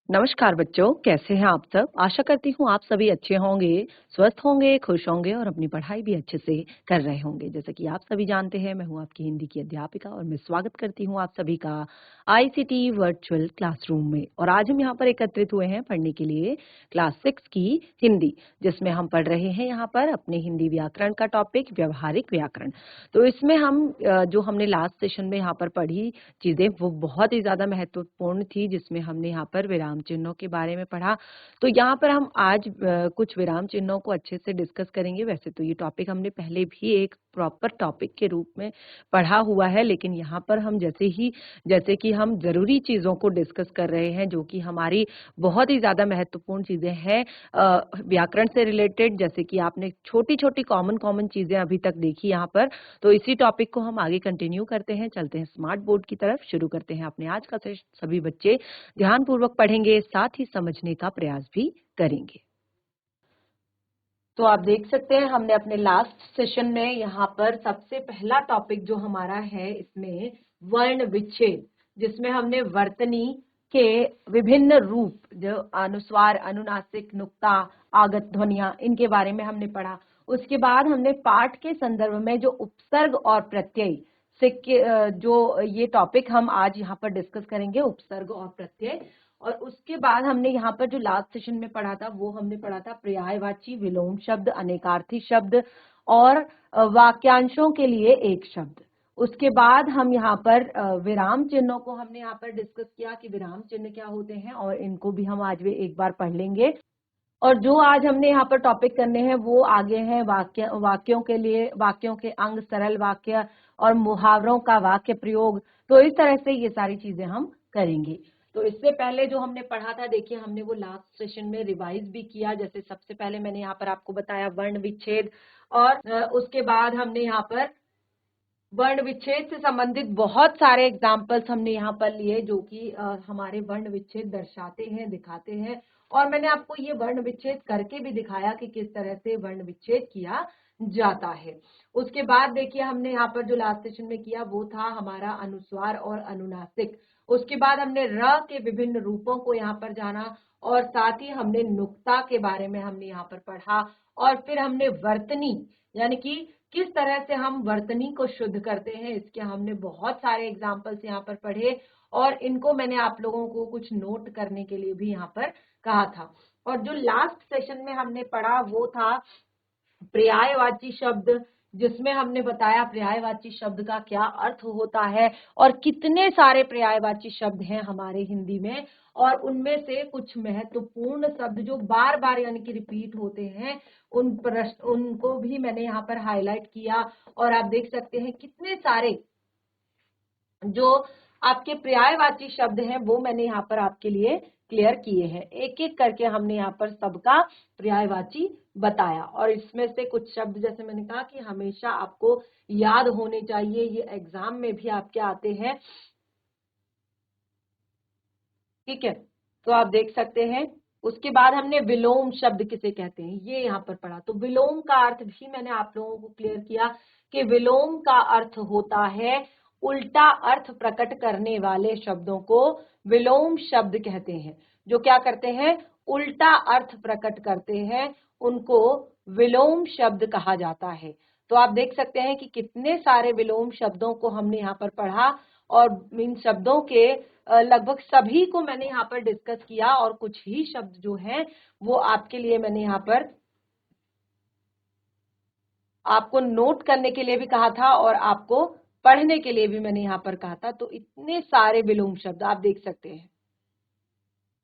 नमस्कार बच्चों, कैसे हैं आप सब? आशा करती हूँ आप सभी अच्छे होंगे, स्वस्थ होंगे, खुश होंगे और अपनी पढ़ाई भी अच्छे से कर रहे होंगे। जैसा कि आप सभी जानते हैं, मैं हूँ आपकी हिंदी की अध्यापिका और मैं स्वागत करती हूँ आप सभी का आईसीटी वर्चुअल क्लासरूम में। और आज हम यहाँ पर एकत्रित हुए हैं पढ़ने के लिए क्लास 6 की हिंदी, जिसमें हम पढ़ रहे हैं यहाँ पर अपने हिंदी व्याकरण का टॉपिक व्यावहारिक व्याकरण। तो इसमें हम जो हमने लास्ट सेशन में यहाँ पर पढ़ी चीजें वो बहुत ही ज्यादा महत्वपूर्ण थी, जिसमें हमने यहाँ पर विराम चिन्हों के बारे में पढ़ा। तो यहाँ पर हम आज कुछ विराम चिन्हों को अच्छे से डिस्कस करेंगे। वैसे तो ये टॉपिक हमने पहले भी एक प्रॉपर टॉपिक के रूप में पढ़ा हुआ है, लेकिन यहाँ पर हम जैसे कि हम जरूरी चीजों को डिस्कस कर रहे हैं, जो कि हमारी बहुत ही ज्यादा महत्वपूर्ण चीजें हैं व्याकरण से रिलेटेड। जैसे कि आपने छोटी छोटी कॉमन चीजें अभी तक देखी यहाँ पर, तो इसी टॉपिक को हम आगे कंटिन्यू करते हैं, चलते हैं स्मार्ट बोर्ड की तरफ, शुरू करते हैं अपने आज का सेशन। सभी बच्चे ध्यानपूर्वक पढ़ेंगे, साथ ही समझने का प्रयास भी करेंगे। तो आप देख सकते हैं हमने अपने लास्ट सेशन में यहाँ पर सबसे पहला टॉपिक जो हमारा है इसमें वर्ण विच्छेद, जिसमें हमने वर्तनी के विभिन्न रूप, जो अनुस्वार, अनुनासिक, नुक्ता, आगत ध्वनियां, इनके बारे में हमने पढ़ा। उसके बाद हमने पाठ के संदर्भ में जो उपसर्ग और प्रत्यय से जो ये टॉपिक हम आज यहाँ पर डिस्कस करेंगे, उपसर्ग और प्रत्यय। और उसके बाद हमने यहाँ पर जो लास्ट सेशन में पढ़ा था वो हमने पढ़ा था पर्यायवाची, विलोम शब्द, अनेकार्थी शब्द और वाक्यांशों के लिए एक शब्द। उसके बाद हम यहाँ पर विराम चिन्हों को हमने यहाँ पर डिस्कस किया कि विराम चिन्ह क्या होते हैं, और इनको भी हम आज भी एक बार पढ़ लेंगे। और जो आज हमने यहाँ पर टॉपिक करने हैं वो आगे हैं वाक्यों के लिए, वाक्यों के अंग, सरल वाक्य और मुहावरों का वाक्य प्रयोग। तो इस तरह से ये सारी चीजें हम करेंगे। तो इससे पहले जो हमने पढ़ा था, देखिए हमने वो लास्ट सेशन में रिवाइज भी किया। जैसे सबसे पहले मैंने यहाँ पर आपको बताया वर्ण विच्छेद, और उसके बाद हमने यहाँ पर वर्ण विच्छेद से संबंधित बहुत सारे एग्जाम्पल्स हमने यहाँ पर लिए, जो कि हमारे वर्ण विच्छेद दर्शाते हैं, दिखाते हैं। और मैंने आपको ये वर्ण विच्छेद करके भी दिखाया कि किस तरह से वर्ण विच्छेद किया जाता है। उसके बाद देखिए हमने यहाँ पर जो लास्ट सेशन में किया वो था हमारा अनुस्वार और अनुनासिक। उसके बाद हमने र के विभिन्न रूपों को यहाँ पर जाना, और साथ ही हमने नुक्ता के बारे में हमने यहाँ पर पढ़ा। और फिर हमने वर्तनी, यानी कि किस तरह से हम वर्तनी को शुद्ध करते हैं, इसके हमने बहुत सारे एग्जाम्पल्स यहाँ पर पढ़े। और इनको मैंने आप लोगों को कुछ नोट करने के लिए भी यहाँ पर कहा था। और जो लास्ट सेशन में हमने पढ़ा वो था पर्यायवाची शब्द, जिसमें हमने बताया पर्यायवाची शब्द का क्या अर्थ होता है और कितने सारे पर्यायवाची शब्द हैं हमारे हिंदी में। और उनमें से कुछ महत्वपूर्ण शब्द जो बार बार यानी कि रिपीट होते हैं, उनको भी मैंने यहाँ पर हाईलाइट किया। और आप देख सकते हैं कितने सारे जो आपके पर्यायवाची शब्द हैं वो मैंने यहाँ पर आपके लिए क्लियर किए हैं। एक एक करके हमने यहाँ पर सबका पर्यायवाची बताया। और इसमें से कुछ शब्द, जैसे मैंने कहा कि हमेशा आपको याद होने चाहिए, ये एग्जाम में भी आपके आते हैं, ठीक है। तो आप देख सकते हैं। उसके बाद हमने विलोम शब्द किसे कहते हैं ये यहाँ पर पढ़ा। तो विलोम का अर्थ भी मैंने आप लोगों को क्लियर किया कि विलोम का अर्थ होता है उल्टा अर्थ प्रकट करने वाले शब्दों को विलोम शब्द कहते हैं। जो क्या करते हैं, उल्टा अर्थ प्रकट करते हैं, उनको विलोम शब्द कहा जाता है। तो आप देख सकते हैं कि कितने सारे विलोम शब्दों को हमने यहाँ पर पढ़ा, और इन शब्दों के लगभग सभी को मैंने यहाँ पर डिस्कस किया। और कुछ ही शब्द जो हैं वो आपके लिए मैंने यहाँ पर आपको नोट करने के लिए भी कहा था और आपको पढ़ने के लिए भी मैंने यहाँ पर कहा था। तो इतने सारे विलोम शब्द आप देख सकते हैं।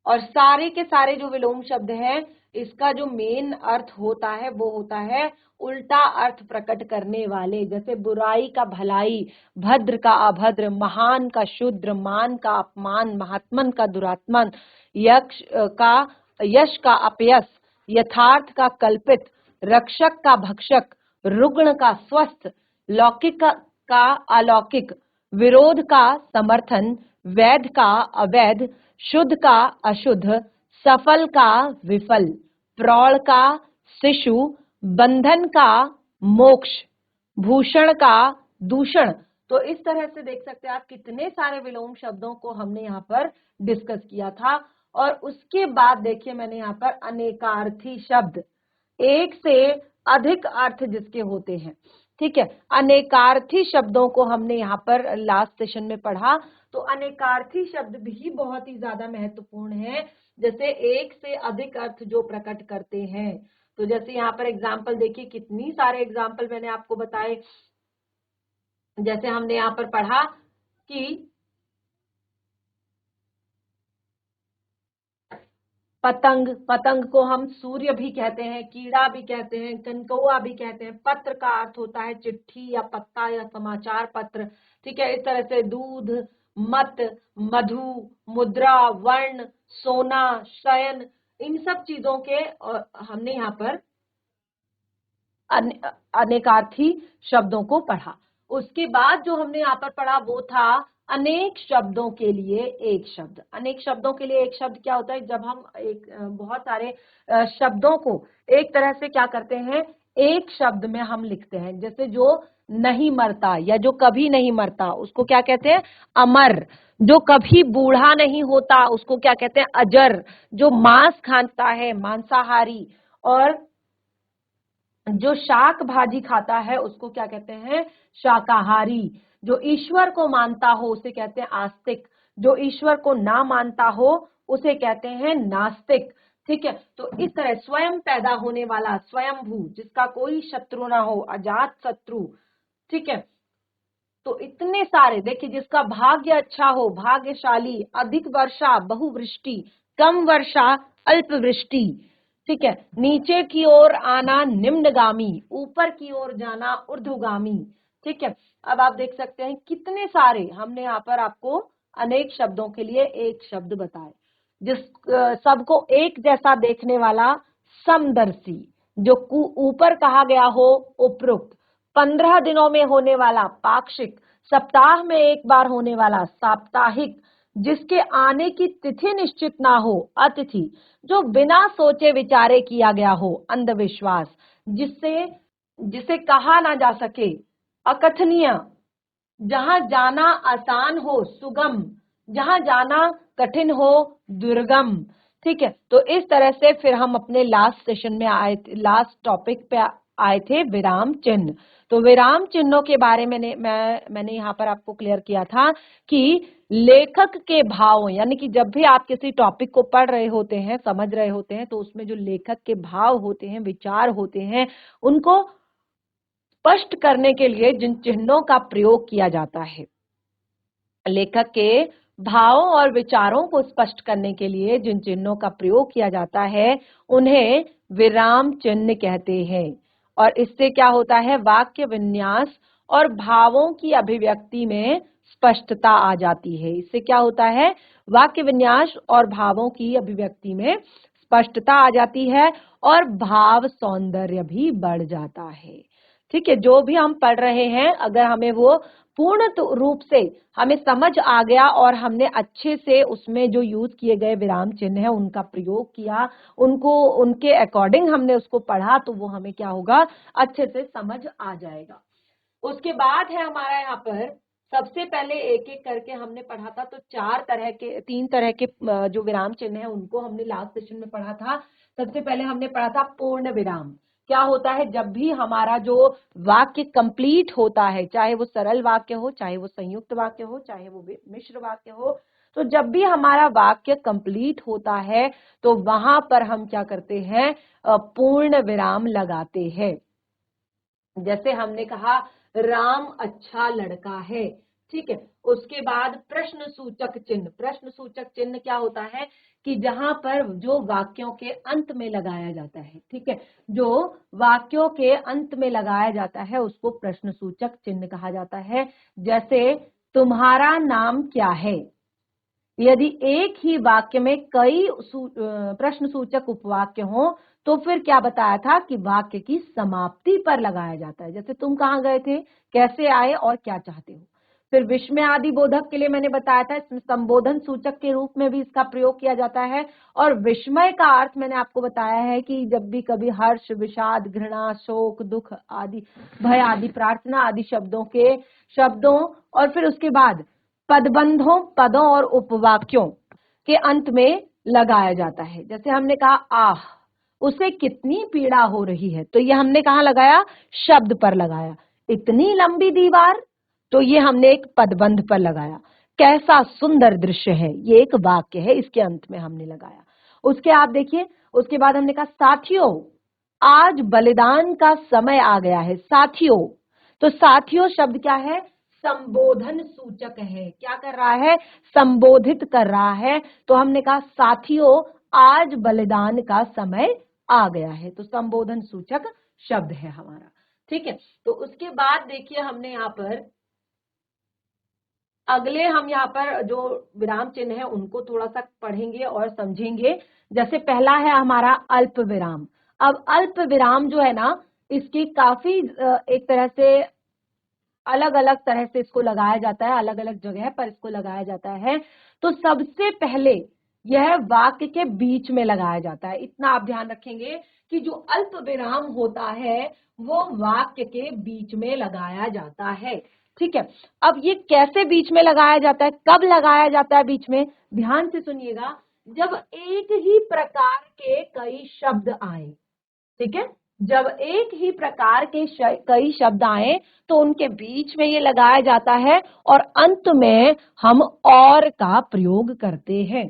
और सारे के सारे जो विलोम शब्द हैं, इसका जो मेन अर्थ होता है वो होता है उल्टा अर्थ प्रकट करने वाले। जैसे बुराई का भलाई, भद्र का अभद्र, महान का शूद्र, मान का अपमान, महात्मन का दुरात्मन, यश का अपयश, यथार्थ का कल्पित, रक्षक का भक्षक, रुग्ण का स्वस्थ, लौकिक का अलौकिक, विरोध का समर्थन, वैध का अवैध, शुद्ध का अशुद्ध, सफल का विफल, प्रौढ़ का शिशु, बंधन का मोक्ष, भूषण का दूषण। तो इस तरह से देख सकते हैं आप कितने सारे विलोम शब्दों को हमने यहाँ पर डिस्कस किया था। और उसके बाद देखिए मैंने यहाँ पर अनेकार्थी शब्द, एक से अधिक अर्थ जिसके होते हैं, ठीक है। अनेकार्थी शब्दों को हमने यहाँ पर लास्ट सेशन में पढ़ा। तो अनेकार्थी शब्द भी बहुत ही ज्यादा महत्वपूर्ण है, जैसे एक से अधिक अर्थ जो प्रकट करते हैं। तो जैसे यहाँ पर एग्जाम्पल देखिए, कितनी सारे एग्जाम्पल मैंने आपको बताए। जैसे हमने यहाँ पर पढ़ा कि पतंग, पतंग को हम सूर्य भी कहते हैं, कीड़ा भी कहते हैं, कनकौआ भी कहते हैं। पत्र का अर्थ होता है चिट्ठी या पत्ता या समाचार पत्र, ठीक है। इस तरह से दूध, मत, मधु, मुद्रा, वर्ण, सोना, शयन, इन सब चीजों के हमने यहाँ पर अनेकार्थी शब्दों को पढ़ा। उसके बाद जो हमने यहाँ पर पढ़ा वो था अनेक शब्दों के लिए एक शब्द। अनेक शब्दों के लिए एक शब्द क्या होता है, जब हम एक बहुत सारे शब्दों को एक तरह से क्या करते हैं, एक शब्द में हम लिखते हैं। जैसे जो नहीं मरता या जो कभी नहीं मरता उसको क्या कहते हैं, अमर। जो कभी बूढ़ा नहीं होता उसको क्या कहते हैं, अजर। जो मांस खाता है, मांसाहारी। और जो शाक भाजी खाता है उसको क्या कहते हैं, शाकाहारी। जो ईश्वर को मानता हो उसे कहते हैं आस्तिक। जो ईश्वर को ना मानता हो उसे कहते हैं नास्तिक, ठीक है। तो इस तरह स्वयं पैदा होने वाला, स्वयंभू, जिसका कोई शत्रु ना हो, अजात शत्रु, ठीक है। तो इतने सारे देखिए, जिसका भाग्य अच्छा हो, भाग्यशाली, अधिक वर्षा, बहुवृष्टि, कम वर्षा, अल्पवृष्टि, ठीक है। नीचे की ओर आना निम्नगामी, ऊपर की ओर जाना ऊर्ध्वगामी, ठीक है। अब आप देख सकते हैं कितने सारे हमने यहाँ पर आपको अनेक शब्दों के लिए एक शब्द बताए। जिस सबको एक जैसा देखने वाला समदर्शी, जो ऊपर कहा गया हो उपरुक्त, 15 दिनों में होने वाला पाक्षिक, सप्ताह में एक बार होने वाला साप्ताहिक, जिसके आने की तिथि निश्चित ना हो अतिथि, जो बिना सोचे विचारे किया गया हो अंधविश्वास, जिसे कहा ना जा सके अकथनीय, जहां जाना आसान हो सुगम, जहां जाना कठिन हो दुर्गम, ठीक है। तो इस तरह से फिर हम अपने लास्ट सेशन में आए, लास्ट टॉपिक पे आए थे, विराम चिन्ह। तो विराम चिन्हों के बारे में मैंने यहाँ पर आपको क्लियर किया था कि लेखक के भाव, यानी कि जब भी आप किसी टॉपिक को पढ़ रहे होते हैं, समझ रहे होते हैं, तो उसमें जो लेखक के भाव होते हैं, विचार होते हैं, उनको स्पष्ट करने के लिए जिन चिन्हों का प्रयोग किया जाता है, लेखक के भाव और विचारों को स्पष्ट करने के लिए जिन चिन्हों का प्रयोग किया जाता है उन्हें विराम चिन्ह कहते हैं। और इससे क्या होता है, वाक्य विन्यास और भावों की अभिव्यक्ति में स्पष्टता आ जाती है। इससे क्या होता है, वाक्य विन्यास और भावों की अभिव्यक्ति में स्पष्टता आ जाती है और भाव सौंदर्य भी बढ़ जाता है, ठीक है। जो भी हम पढ़ रहे हैं, अगर हमें वो पूर्ण रूप से हमें समझ आ गया और हमने अच्छे से उसमें जो यूज किए गए विराम चिन्ह है उनका प्रयोग किया, उनको उनके अकॉर्डिंग हमने उसको पढ़ा, तो वो हमें क्या होगा, अच्छे से समझ आ जाएगा। उसके बाद है हमारा यहाँ पर, सबसे पहले एक एक करके हमने पढ़ा था। तो तीन तरह के जो विराम चिन्ह है उनको हमने लास्ट सेशन में पढ़ा था। सबसे पहले हमने पढ़ा था पूर्ण विराम। क्या होता है, जब भी हमारा जो वाक्य कंप्लीट होता है, चाहे वो सरल वाक्य हो, चाहे वो संयुक्त वाक्य हो, चाहे वो मिश्र वाक्य हो, तो जब भी हमारा वाक्य कंप्लीट होता है तो वहां पर हम क्या करते हैं, पूर्ण विराम लगाते हैं। जैसे हमने कहा राम अच्छा लड़का है, ठीक है। उसके बाद प्रश्न सूचक चिन्ह। प्रश्न सूचक चिन्ह क्या होता है कि जहां पर जो वाक्यों के अंत में लगाया जाता है, ठीक है, जो वाक्यों के अंत में लगाया जाता है उसको प्रश्न सूचक चिन्ह कहा जाता है। जैसे तुम्हारा नाम क्या है, यदि एक ही वाक्य में कई प्रश्न सूचक उपवाक्य हो तो फिर क्या बताया था कि वाक्य की समाप्ति पर लगाया जाता है। जैसे तुम कहाँ गए थे, कैसे आए और क्या चाहते हो। फिर विस्मय आदि बोधक के लिए मैंने बताया था, इसमें संबोधन सूचक के रूप में भी इसका प्रयोग किया जाता है। और विस्मय का अर्थ मैंने आपको बताया है कि जब भी कभी हर्ष, विषाद, घृणा, शोक, दुख आदि, भय आदि, प्रार्थना आदि शब्दों और फिर उसके बाद पदबंधों, पदों और उपवाक्यों के अंत में लगाया जाता है। जैसे हमने कहा आह, उसे कितनी पीड़ा हो रही है, तो ये हमने कहाँ लगाया, शब्द पर लगाया। इतनी लंबी दीवार, तो ये हमने एक पदबंध पर लगाया। कैसा सुंदर दृश्य है, ये एक वाक्य है, इसके अंत में हमने लगाया। उसके आप देखिए, उसके बाद हमने कहा साथियों, आज बलिदान का समय आ गया है। साथियों, तो साथियों शब्द क्या है, संबोधन सूचक है। क्या कर रहा है, संबोधित कर रहा है। तो हमने कहा साथियों, आज बलिदान का समय आ गया है, तो संबोधन सूचक शब्द है हमारा। ठीक है, तो उसके बाद देखिए हमने यहाँ पर अगले, हम यहाँ पर जो विराम चिन्ह है उनको थोड़ा सा पढ़ेंगे और समझेंगे। जैसे पहला है हमारा अल्प विराम। अब अल्प विराम जो है ना, इसकी काफी एक तरह से अलग अलग तरह से इसको लगाया जाता है, अलग अलग जगह पर इसको लगाया जाता है। तो सबसे पहले यह वाक्य के बीच में लगाया जाता है। इतना आप ध्यान रखेंगे कि जो अल्प विराम होता है वो वाक्य के बीच में लगाया जाता है। ठीक है, अब ये कैसे बीच में लगाया जाता है, कब लगाया जाता है बीच में, ध्यान से सुनिएगा। जब एक ही प्रकार के कई शब्द आए, ठीक है, जब एक ही प्रकार के कई शब्द आए तो उनके बीच में ये लगाया जाता है और अंत में हम और का प्रयोग करते हैं।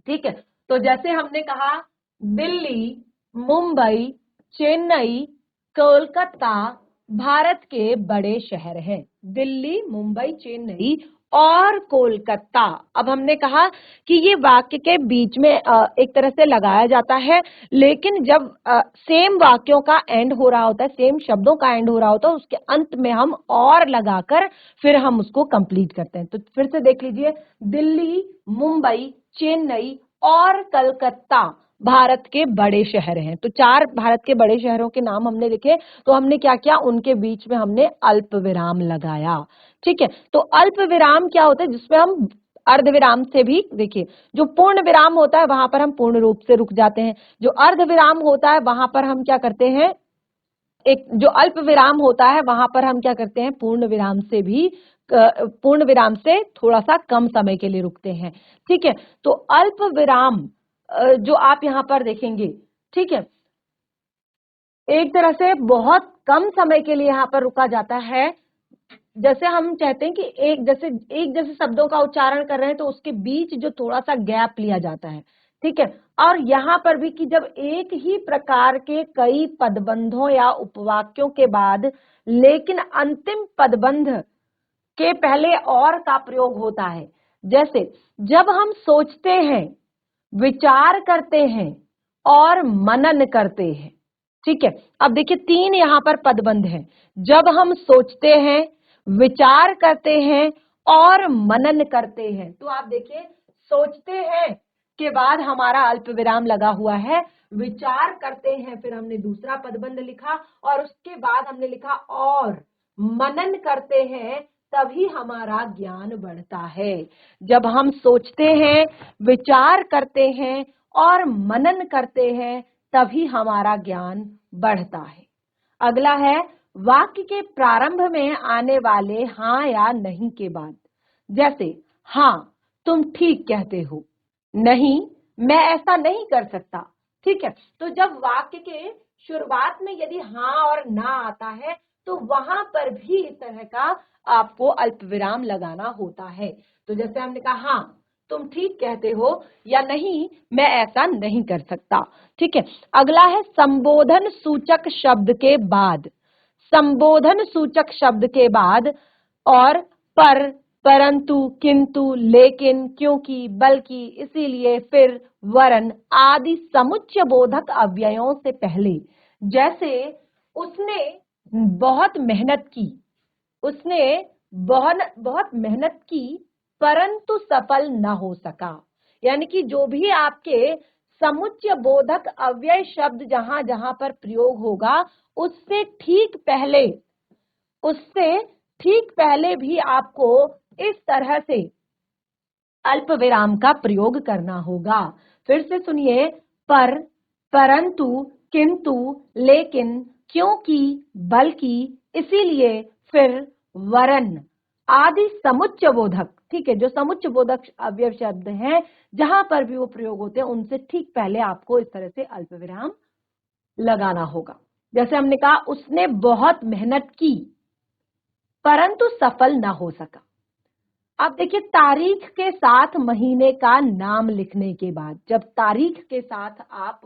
ठीक है, तो जैसे हमने कहा दिल्ली, मुंबई, चेन्नई, कोलकाता भारत के बड़े शहर हैं। दिल्ली, मुंबई, चेन्नई और कोलकाता। अब हमने कहा कि ये वाक्य के बीच में एक तरह से लगाया जाता है, लेकिन जब सेम वाक्यों का एंड हो रहा होता है, सेम शब्दों का एंड हो रहा होता है, उसके अंत में हम और लगाकर फिर हम उसको कंप्लीट करते हैं। तो फिर से देख लीजिए, दिल्ली, मुंबई, चेन्नई और कलकत्ता भारत के बड़े शहर हैं। तो 4 भारत के बड़े शहरों के नाम हमने लिखे, तो हमने क्या किया, उनके बीच में हमने अल्प विराम लगाया। ठीक है, तो अल्प विराम क्या होता है, जिसमें हम अर्ध विराम से भी, देखिए जो पूर्ण विराम होता है वहां पर हम पूर्ण रूप से रुक जाते हैं, जो अर्ध विराम होता है वहां पर हम क्या करते हैं, एक जो अल्प विराम होता है वहां पर हम क्या करते हैं, पूर्ण विराम से भी, पूर्ण विराम से थोड़ा सा कम समय के लिए रुकते हैं। ठीक है, तो अल्प विराम जो आप यहाँ पर देखेंगे, ठीक है, एक तरह से बहुत कम समय के लिए यहाँ पर रुका जाता है। जैसे हम चाहते हैं कि एक जैसे शब्दों का उच्चारण कर रहे हैं तो उसके बीच जो थोड़ा सा गैप लिया जाता है। ठीक है, और यहाँ पर भी कि जब एक ही प्रकार के कई पदबंधों या उपवाक्यों के बाद लेकिन अंतिम पदबंध के पहले और का प्रयोग होता है। जैसे जब हम सोचते हैं, विचार करते हैं और मनन करते हैं। ठीक है, अब देखिए 3 यहाँ पर पदबंध हैं। जब हम सोचते हैं, विचार करते हैं और मनन करते हैं, तो आप देखिए सोचते हैं के बाद हमारा अल्प विराम लगा हुआ है, विचार करते हैं फिर हमने दूसरा पदबंध लिखा और उसके बाद हमने लिखा और मनन करते हैं, तभी हमारा ज्ञान बढ़ता है। जब हम सोचते हैं, विचार करते हैं और मनन करते हैं, तभी हमारा ज्ञान बढ़ता है। अगला है वाक्य के प्रारंभ में आने वाले हाँ या नहीं के बाद। जैसे हाँ, तुम ठीक कहते हो, नहीं, मैं ऐसा नहीं कर सकता। ठीक है, तो जब वाक्य के शुरुआत में यदि हाँ और ना आता है तो वहां पर भी इस तरह का आपको अल्प विराम लगाना होता है। तो जैसे हमने कहा हाँ, तुम ठीक कहते हो, या नहीं, मैं ऐसा नहीं कर सकता। ठीक है, अगला है संबोधन सूचक शब्द के बाद। संबोधन सूचक शब्द के बाद और पर, परंतु, किंतु, लेकिन, क्योंकि, बल्कि, इसीलिए, फिर, वरन आदि समुच्चय बोधक अव्ययों से पहले। जैसे उसने बहुत मेहनत की, उसने बहुत बहुत मेहनत की परंतु सफल न हो सका। यानी कि जो भी आपके समुच्चय बोधक अव्यय शब्द जहां जहां पर प्रयोग होगा, उससे ठीक पहले भी आपको इस तरह से अल्प विराम का प्रयोग करना होगा। फिर से सुनिए, पर, परंतु, किंतु, लेकिन, क्योंकि, बल्कि, इसीलिए, फिर, वरन आदि समुच्चय बोधक ठीक है, जो समुच्चय बोधक अवयव शब्द हैं जहां पर भी वो प्रयोग होते हैं उनसे ठीक पहले आपको इस तरह से अल्पविराम लगाना होगा। जैसे हमने कहा उसने बहुत मेहनत की परंतु सफल ना हो सका। अब देखिए तारीख के साथ महीने का नाम लिखने के बाद, जब तारीख के साथ आप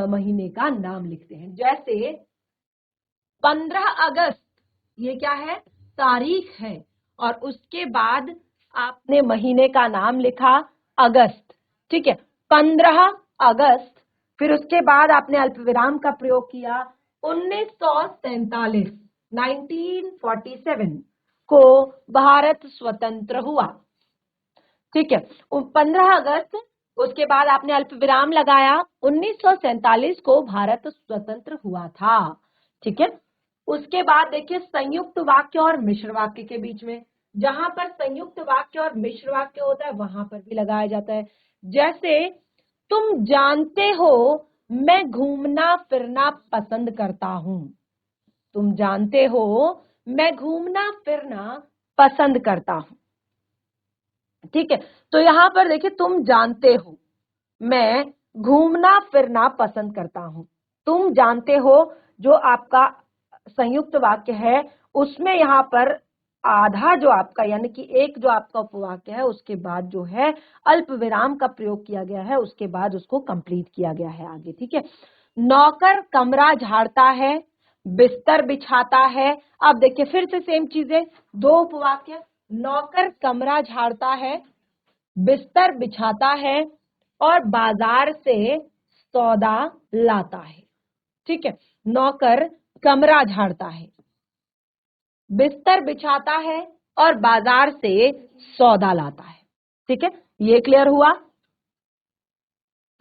महीने का नाम लिखते हैं, जैसे 15 अगस्त, ये क्या है, तारीख है, और उसके बाद आपने महीने का नाम लिखा अगस्त, ठीक है, 15 अगस्त, फिर उसके बाद आपने अल्पविराम का प्रयोग किया 1947 1947 को भारत स्वतंत्र हुआ, ठीक है, 15 अगस्त, उसके बाद आपने अल्पविराम लगाया 1947 को भारत स्वतंत्र हुआ था, ठीक है। उसके बाद देखिए संयुक्त वाक्य और मिश्र वाक्य के बीच में, जहां पर संयुक्त वाक्य और मिश्र वाक्य होता है वहां पर भी लगाया जाता है। जैसे तुम जानते हो मैं घूमना फिरना पसंद करता हूं, तुम जानते हो मैं घूमना फिरना पसंद करता हूं, ठीक है। तो यहां पर देखिए तुम जानते हो मैं घूमना फिरना पसंद करता हूं, तुम जानते हो जो आपका संयुक्त वाक्य है उसमें यहां पर आधा जो आपका यानी कि एक जो आपका उपवाक्य है उसके बाद जो है अल्प विराम का प्रयोग किया गया है, उसके बाद उसको कंप्लीट किया गया है आगे, ठीक है। नौकर कमरा झाड़ता है, बिस्तर बिछाता है। अब देखिए फिर से सेम चीजें, दो उपवाक्य, नौकर कमरा झाड़ता है, बिस्तर बिछाता है और बाजार से सौदा लाता है, ठीक है। नौकर कमरा झाड़ता है, बिस्तर बिछाता है और बाजार से सौदा लाता है, ठीक है, ये क्लियर हुआ।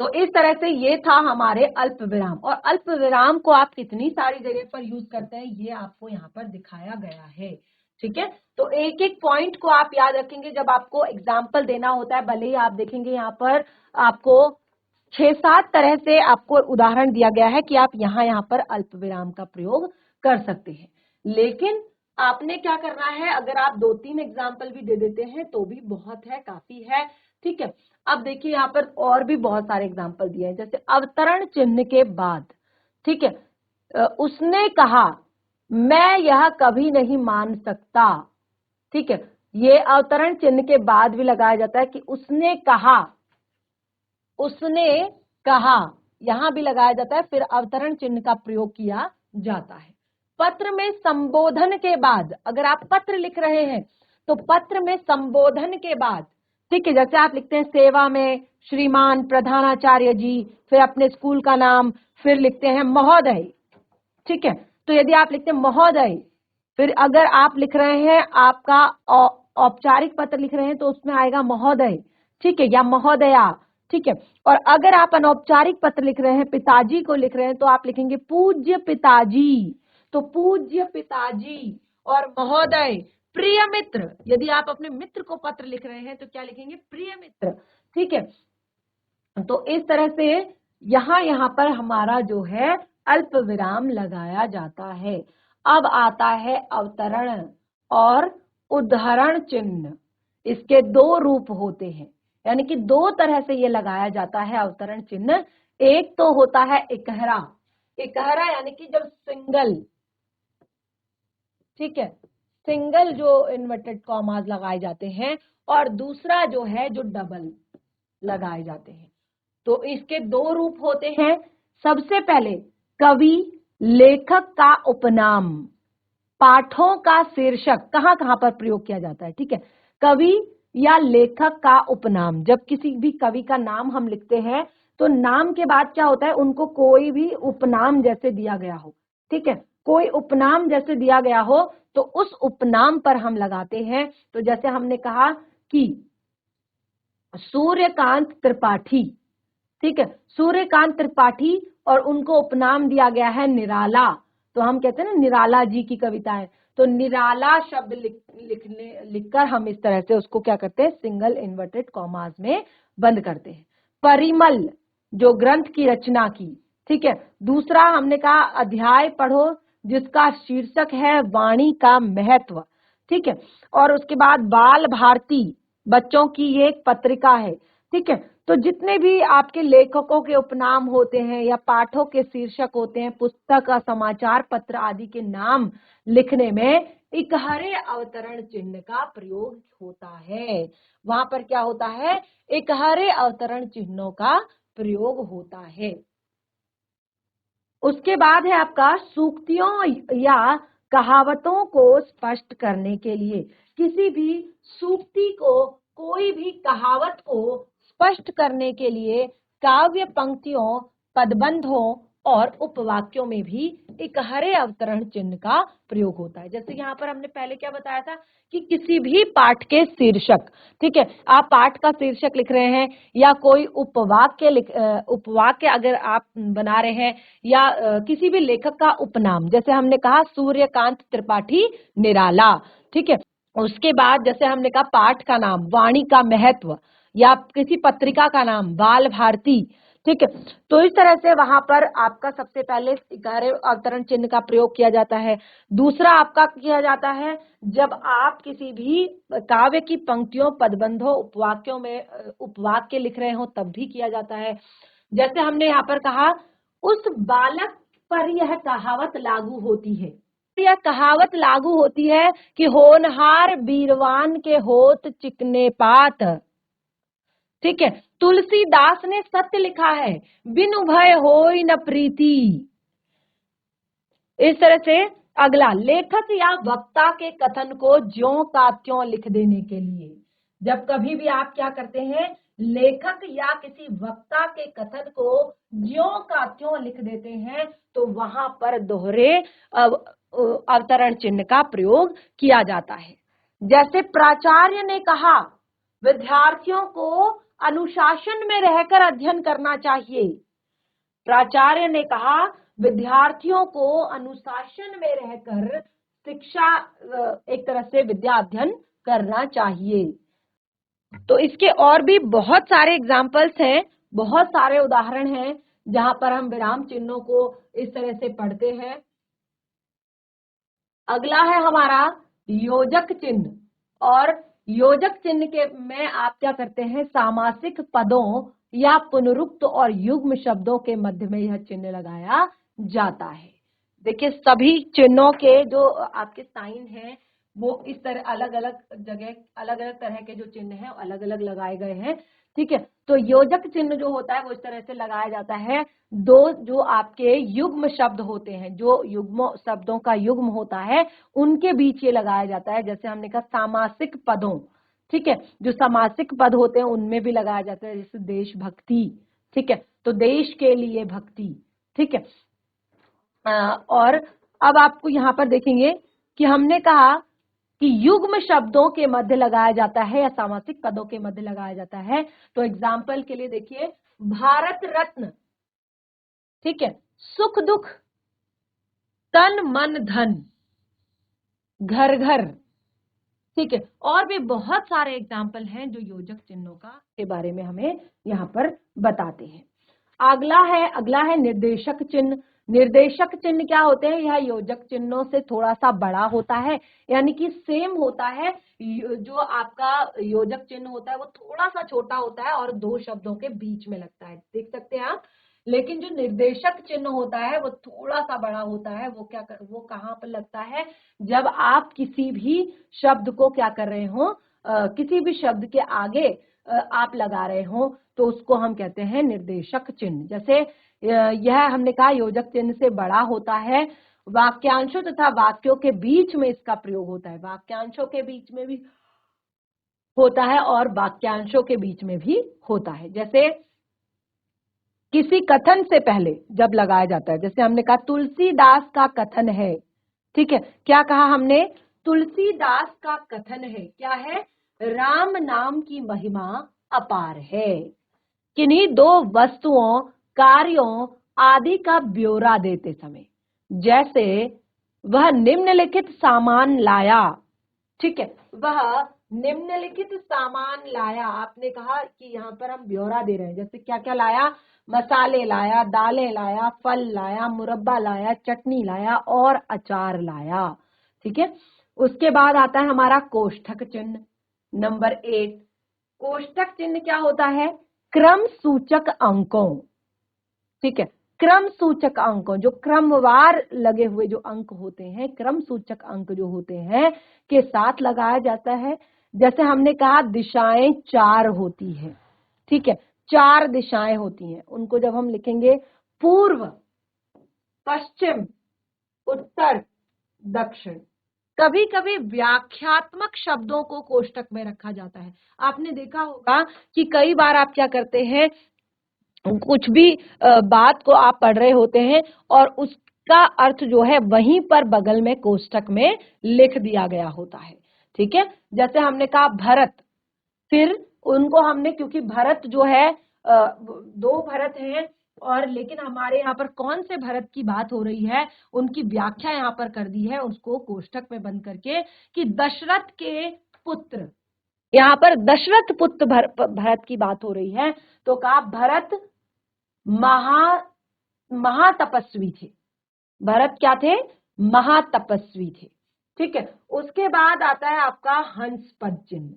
तो इस तरह से ये था हमारे अल्प विराम, और अल्प विराम को आप कितनी सारी जगह पर यूज करते हैं ये आपको यहाँ पर दिखाया गया है, ठीक है। तो एक एक पॉइंट को आप याद रखेंगे जब आपको एग्जाम्पल देना होता है, भले ही आप देखेंगे यहाँ पर आपको 6-7 तरह से आपको उदाहरण दिया गया है कि आप यहाँ पर अल्प विराम का प्रयोग कर सकते हैं, लेकिन आपने क्या करना है, अगर आप 2-3 एग्जाम्पल भी दे देते हैं तो भी बहुत है, काफी है, ठीक है। अब देखिए यहाँ पर और भी बहुत सारे एग्जाम्पल दिए हैं, जैसे अवतरण चिन्ह के बाद, ठीक है, उसने कहा मैं यह कभी नहीं मान सकता, ठीक है, ये अवतरण चिन्ह के बाद भी लगाया जाता है कि उसने कहा, उसने कहा, यहां भी लगाया जाता है, फिर अवतरण चिन्ह का प्रयोग किया जाता है। पत्र में संबोधन के बाद, अगर आप पत्र लिख रहे हैं तो पत्र में संबोधन के बाद, ठीक है, जैसे आप लिखते हैं सेवा में श्रीमान प्रधानाचार्य जी, फिर अपने स्कूल का नाम, फिर लिखते हैं महोदय, ठीक है। तो यदि आप लिखते हैं महोदय, फिर अगर आप लिख रहे हैं आपका औपचारिक पत्र लिख रहे हैं तो उसमें आएगा महोदय, ठीक है, या महोदया, ठीक है। और अगर आप अनौपचारिक पत्र लिख रहे हैं, पिताजी को लिख रहे हैं, तो आप लिखेंगे पूज्य पिताजी, तो पूज्य पिताजी और महोदय। प्रिय मित्र, यदि आप अपने मित्र को पत्र लिख रहे हैं तो क्या लिखेंगे, प्रिय मित्र, ठीक है। तो इस तरह से यहाँ पर हमारा जो है अल्प विराम लगाया जाता है। अब आता है अवतरण और उद्धरण चिन्ह, इसके दो रूप होते हैं, यानी कि दो तरह से ये लगाया जाता है अवतरण चिन्ह। एक तो होता है इकहरा, इकहरा यानी कि जब सिंगल, ठीक है, सिंगल जो इन्वर्टेड कॉमास लगाए जाते हैं, और दूसरा जो है जो डबल लगाए जाते हैं। तो इसके दो रूप होते हैं। सबसे पहले कवि लेखक का उपनाम, पाठों का शीर्षक कहां कहां पर प्रयोग किया जाता है, ठीक है, कवि या लेखक का उपनाम, जब किसी भी कवि का नाम हम लिखते हैं तो नाम के बाद क्या होता है, उनको कोई भी उपनाम जैसे दिया गया हो, ठीक है, कोई उपनाम जैसे दिया गया हो तो उस उपनाम पर हम लगाते हैं। तो जैसे हमने कहा कि सूर्यकांत त्रिपाठी, ठीक है, सूर्यकांत त्रिपाठी, और उनको उपनाम दिया गया है निराला, तो हम कहते हैं ना निराला जी की कविताएं, तो निराला शब्द लिखकर हम इस तरह से उसको क्या करते हैं, सिंगल इन्वर्टेड कॉमास में बंद करते हैं। परिमल, जो ग्रंथ की रचना की, ठीक है। दूसरा हमने कहा अध्याय पढ़ो जिसका शीर्षक है वाणी का महत्व, ठीक है। और उसके बाद बाल भारती बच्चों की ये एक पत्रिका है, ठीक है। तो जितने भी आपके लेखकों के उपनाम होते हैं या पाठों के शीर्षक होते हैं, पुस्तक, समाचार पत्र आदि के नाम लिखने में इकहरे अवतरण चिन्ह का प्रयोग होता है। वहां पर क्या होता है? इकहरे अवतरण चिन्हों का प्रयोग होता है। उसके बाद है आपका सूक्तियों या कहावतों को स्पष्ट करने के लिए। किसी भी सूक्ति को, कोई भी कहावत को स्पष्ट करने के लिए काव्य पंक्तियों, पदबंधों और उपवाक्यों में भी इकहरे अवतरण चिन्ह का प्रयोग होता है। जैसे यहाँ पर हमने पहले क्या बताया था कि किसी भी पाठ के शीर्षक, ठीक है, आप पाठ का शीर्षक लिख रहे हैं या कोई उपवाक्य अगर आप बना रहे हैं या किसी भी लेखक का उपनाम, जैसे हमने कहा सूर्यकांत त्रिपाठी निराला, ठीक है। उसके बाद जैसे हमने कहा पाठ का नाम वाणी का महत्व, या किसी पत्रिका का नाम बाल भारती, ठीक है। तो इस तरह से वहां पर आपका सबसे पहले इकहरे अवतरण चिन्ह का प्रयोग किया जाता है। दूसरा आपका किया जाता है जब आप किसी भी काव्य की पंक्तियों, पदबंधों, उपवाक्यों में उपवाक्य लिख रहे हो तब भी किया जाता है। जैसे हमने यहाँ पर कहा उस बालक पर यह कहावत लागू होती है, यह कहावत लागू होती है कि होनहार बीरवान के होत चिकने पात, ठीक है। तुलसीदास ने सत्य लिखा है, बिनु भय होई न प्रीति। इस तरह से अगला, लेखक या वक्ता के कथन को ज्यों का त्यों लिख देने के लिए, जब कभी भी आप क्या करते हैं, लेखक या किसी वक्ता के कथन को ज्यों का त्यों लिख देते हैं, तो वहां पर दोहरे अवतरण चिन्ह का प्रयोग किया जाता है। जैसे प्राचार्य ने कहा विद्यार्थियों को अनुशासन में रहकर अध्ययन करना चाहिए। प्राचार्य ने कहा विद्यार्थियों को अनुशासन में रहकर शिक्षा, एक तरह से विद्या अध्ययन करना चाहिए। तो इसके और भी बहुत सारे एग्जाम्पल्स हैं, बहुत सारे उदाहरण हैं जहां पर हम विराम चिन्हों को इस तरह से पढ़ते हैं। अगला है हमारा योजक चिन्ह, और योजक चिन्ह के में आप क्या करते हैं, सामासिक पदों या पुनरुक्त और युग्म शब्दों के मध्य में यह चिन्ह लगाया जाता है। देखिए सभी चिन्हों के जो आपके साइन हैं वो इस तरह अलग अलग जगह, अलग अलग तरह के जो चिन्ह हैं अलग अलग लगाए गए हैं, ठीक है। तो योजक चिन्ह जो होता है वो इस तरह से लगाया जाता है, दो जो आपके युग्म शब्द होते हैं, जो युग्म शब्दों का युग्म होता है उनके बीच ये लगाया जाता है। जैसे हमने कहा सामासिक पदों, ठीक है, जो सामासिक पद होते हैं उनमें भी लगाया जाता है, जैसे देशभक्ति, ठीक है, तो देश के लिए भक्ति, ठीक है। और अब आपको यहाँ पर देखेंगे कि हमने कहा कि युग्म शब्दों के मध्य लगाया जाता है या सामासिक पदों के मध्य लगाया जाता है। तो एग्जाम्पल के लिए देखिए भारत रत्न, ठीक है, सुख दुख, तन मन धन, घर घर, ठीक है। और भी बहुत सारे एग्जाम्पल हैं जो योजक चिन्हों का के बारे में हमें यहाँ पर बताते हैं। अगला है निर्देशक चिन्ह। निर्देशक चिन्ह क्या होते हैं, यह योजक चिन्हों से थोड़ा सा बड़ा होता है, यानी कि सेम होता है। जो आपका योजक चिन्ह होता है वो थोड़ा सा छोटा होता है और दो शब्दों के बीच में लगता है, देख सकते हैं आप। लेकिन जो निर्देशक चिन्ह होता है वो थोड़ा सा बड़ा होता है। वो कहाँ पर लगता है, जब आप किसी भी शब्द को क्या कर रहे हो, किसी भी शब्द के आगे आप लगा रहे हो तो उसको हम कहते हैं निर्देशक चिन्ह। जैसे यह हमने कहा योजक चिन्ह से बड़ा होता है, वाक्यांशों तथा वाक्यों के बीच में इसका प्रयोग होता है, वाक्यांशों के बीच में भी होता है और वाक्यांशों के बीच में भी होता है। जैसे किसी कथन से पहले जब लगाया जाता है, जैसे हमने कहा तुलसीदास का कथन है, ठीक है, क्या कहा हमने, तुलसीदास का कथन है, क्या है, राम नाम की महिमा अपार है। किन्हीं दो वस्तुओं, कार्यों आदि का ब्यौरा देते समय, जैसे वह निम्नलिखित सामान लाया, ठीक है, वह निम्नलिखित सामान लाया। आपने कहा कि यहाँ पर हम ब्यौरा दे रहे हैं, जैसे क्या क्या लाया, मसाले लाया, दालें लाया, फल लाया, मुरब्बा लाया, चटनी लाया और अचार लाया, ठीक है। उसके बाद आता है हमारा कोष्ठक चिन्ह। नंबर 8, कोष्ठक चिन्ह क्या होता है? क्रम सूचक अंकों, ठीक है, क्रम सूचक अंकों, जो क्रमवार लगे हुए जो अंक होते हैं, क्रम सूचक अंक जो होते हैं के साथ लगाया जाता है। जैसे हमने कहा दिशाएं 4 होती हैं, ठीक है, 4 दिशाएं होती हैं, उनको जब हम लिखेंगे पूर्व, पश्चिम, उत्तर, दक्षिण। कभी कभी व्याख्यात्मक शब्दों को कोष्टक में रखा जाता है। आपने देखा होगा कि कई बार आप क्या करते हैं, कुछ भी बात को आप पढ़ रहे होते हैं और उसका अर्थ जो है वहीं पर बगल में कोष्टक में लिख दिया गया होता है, ठीक है। जैसे हमने कहा भरत, फिर उनको हमने, क्योंकि भरत जो है 2 भरत हैं, और लेकिन हमारे यहाँ पर कौन से भरत की बात हो रही है, उनकी व्याख्या यहाँ पर कर दी है उसको कोष्टक में बंद करके कि दशरथ के पुत्र, यहाँ पर दशरथ पुत्र भरत की बात हो रही है, तो कहा भरत महातपस्वी थे। भरत क्या थे? महातपस्वी थे, ठीक है। उसके बाद आता है आपका हंस पद चिन्ह,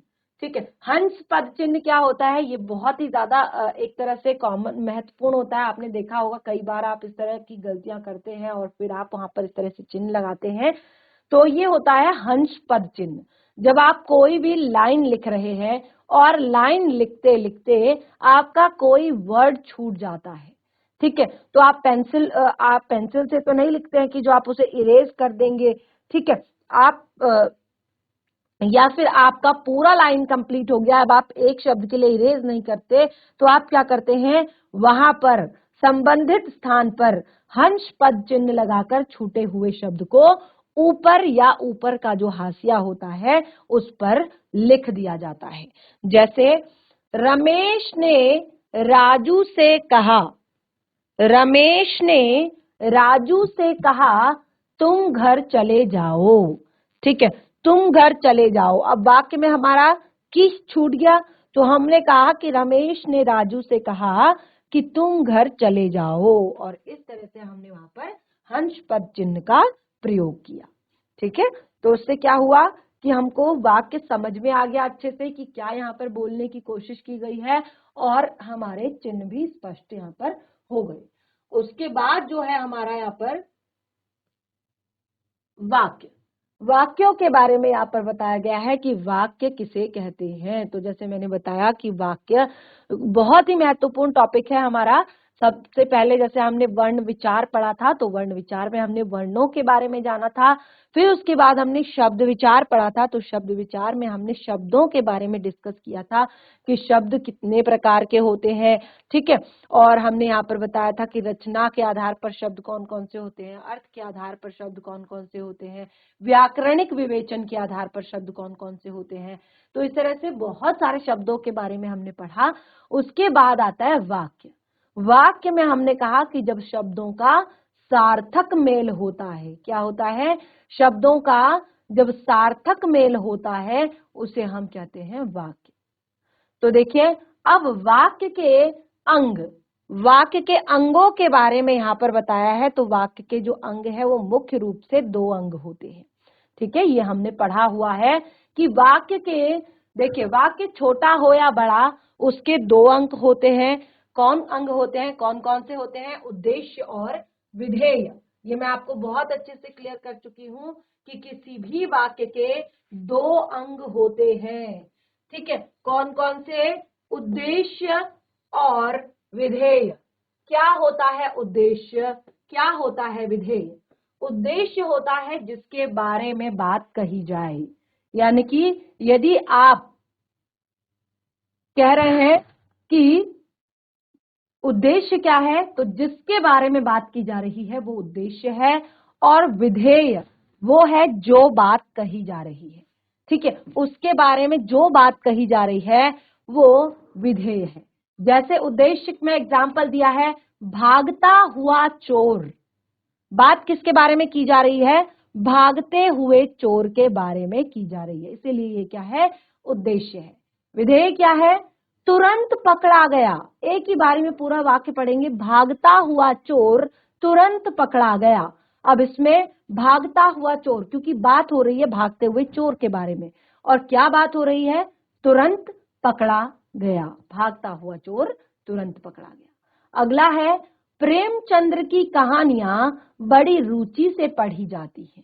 ठीक है। हंस पद चिन्ह क्या होता है? ये बहुत ही ज्यादा एक तरह से कॉमन महत्वपूर्ण होता है। आपने देखा होगा कई बार आप इस तरह की गलतियां करते हैं और फिर आप वहां पर इस तरह से चिन्ह लगाते हैं। तो ये होता है हंस पद चिन्ह। जब आप कोई भी लाइन लिख रहे हैं और लाइन लिखते लिखते आपका कोई वर्ड छूट जाता है, ठीक है, तो आप पेंसिल से तो नहीं लिखते हैं कि जो आप उसे इरेज कर देंगे, ठीक है, आप या फिर आपका पूरा लाइन कंप्लीट हो गया, अब आप एक शब्द के लिए इरेज नहीं करते, तो आप क्या करते हैं, वहां पर संबंधित स्थान पर हंस पद चिन्ह लगाकर छूटे हुए शब्द को ऊपर या ऊपर का जो हाशिया होता है उस पर लिख दिया जाता है। जैसे रमेश ने राजू से कहा, रमेश ने राजू से कहा तुम घर चले जाओ, ठीक है, तुम घर चले जाओ। अब वाक्य में हमारा किस छूट गया, तो हमने कहा कि रमेश ने राजू से कहा कि तुम घर चले जाओ, और इस तरह से हमने वहां पर हंस पद चिन्ह का प्रयोग किया, ठीक है। तो उससे क्या हुआ कि हमको वाक्य समझ में आ गया अच्छे से कि क्या यहाँ पर बोलने की कोशिश की गई है, और हमारे चिन्ह भी स्पष्ट यहाँ पर हो गए। उसके बाद जो है हमारा यहाँ पर वाक्य, वाक्यों के बारे में यहाँ पर बताया गया है कि वाक्य किसे कहते हैं। तो जैसे मैंने बताया कि वाक्य बहुत ही महत्वपूर्ण टॉपिक है हमारा। सबसे पहले जैसे हमने वर्ण विचार पढ़ा था, तो वर्ण विचार में हमने वर्णों के बारे में जाना था। फिर उसके बाद हमने शब्द विचार पढ़ा था, तो शब्द विचार में हमने शब्दों के बारे में डिस्कस किया था कि शब्द कितने प्रकार के होते हैं, ठीक है। और हमने यहाँ पर बताया था कि रचना के आधार पर शब्द कौन कौन से होते हैं, अर्थ के आधार पर शब्द कौन कौन से होते हैं, व्याकरणिक विवेचन के आधार पर शब्द कौन कौन से होते हैं। तो इस तरह से बहुत सारे शब्दों के बारे में हमने पढ़ा। उसके बाद आता है वाक्य। वाक्य में हमने कहा कि जब शब्दों का सार्थक मेल होता है, क्या होता है, शब्दों का जब सार्थक मेल होता है उसे हम कहते हैं वाक्य। तो देखिए अब वाक्य के अंग, वाक्य के अंगों के बारे में यहाँ पर बताया है। तो वाक्य के जो अंग है वो मुख्य रूप से 2 अंग होते हैं, ठीक है, ये हमने पढ़ा हुआ है कि वाक्य के, देखिए वाक्य छोटा हो या बड़ा उसके 2 अंग होते हैं। कौन अंग होते हैं, कौन कौन से होते हैं, उद्देश्य और विधेय। ये मैं आपको बहुत अच्छे से क्लियर कर चुकी हूँ कि किसी भी वाक्य के 2 अंग होते हैं, ठीक है। कौन कौन से, उद्देश्य और विधेय। क्या होता है उद्देश्य, क्या होता है विधेय। उद्देश्य होता है जिसके बारे में बात कही जाए, यानी कि यदि आप कह रहे हैं कि उद्देश्य क्या है, तो जिसके बारे में बात की जा रही है वो उद्देश्य है, और विधेय वो है जो बात कही जा रही है, ठीक है, उसके बारे में जो बात कही जा रही है वो विधेय है। जैसे उद्देश्य में एग्जाम्पल दिया है, भागता हुआ चोर। बात किसके बारे में की जा रही है, भागते हुए चोर के बारे में की जा रही है, इसीलिए ये क्या है, उद्देश्य है। विधेय क्या है, तुरंत पकड़ा गया। एक ही बारी में पूरा वाक्य पढ़ेंगे, भागता हुआ चोर तुरंत पकड़ा गया। अब इसमें भागता हुआ चोर, क्योंकि बात हो रही है भागते हुए चोर के बारे में, और क्या बात हो रही है, तुरंत पकड़ा गया, भागता हुआ चोर तुरंत पकड़ा गया। अगला है प्रेमचंद्र की कहानियां बड़ी रुचि से पढ़ी जाती हैं।